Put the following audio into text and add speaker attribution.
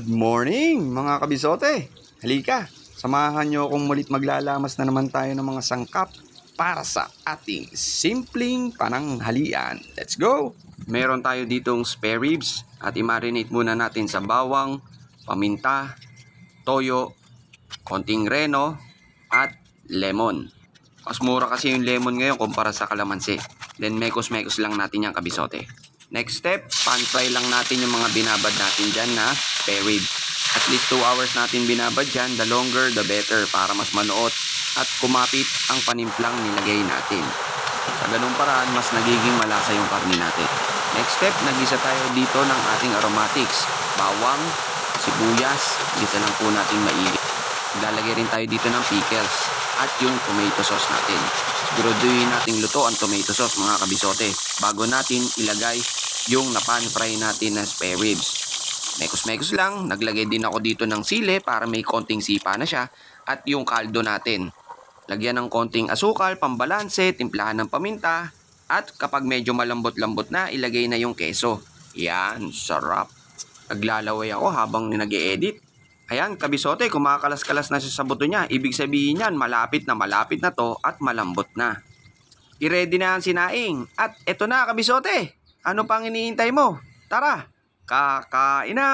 Speaker 1: Good morning mga kabisote! Halika, samahan nyo akong mulit maglalamas na naman tayo ng mga sangkap para sa ating simpleng pananghalian. Let's go! Meron tayo ditong spare ribs at i-marinate muna natin sa bawang, paminta, toyo, konting reno at lemon. Mas mura kasi yung lemon ngayon kumpara sa kalamansi. Then mekos-mekos lang natin yung kabisote. Next step, pan-fry lang natin yung mga binabad natin dyan na spare ribs. At least 2 hours natin binabad dyan, the longer the better para mas manuot at kumapit ang panimplang nilagay natin. Sa ganung paraan, mas nagiging malasa yung karne natin. Next step, nag-isa tayo dito ng ating aromatics. Bawang, sibuyas, gisa lang po natin maigi. Lalagay rin tayo dito ng pickles at yung tomato sauce natin. Siguraduhin nating luto ang tomato sauce mga kabisote bago natin ilagay yung napan-fry natin na spare ribs. Mekos-mekos lang, naglagay din ako dito ng sili para may konting sipa na siya at yung kaldo natin. Lagyan ng konting asukal, pambalanse, timplahan ng paminta at kapag medyo malambot-lambot na, ilagay na yung keso. Yan, sarap. Naglalaway ako habang nag-e-edit. Ayan, kabisote, kumakalas-kalas na siya sa buto niya. Ibig sabihin yan, malapit na to at malambot na. I-ready na ang sinaing. At eto na, kabisote. Ano pang iniintay mo? Tara, kakain na!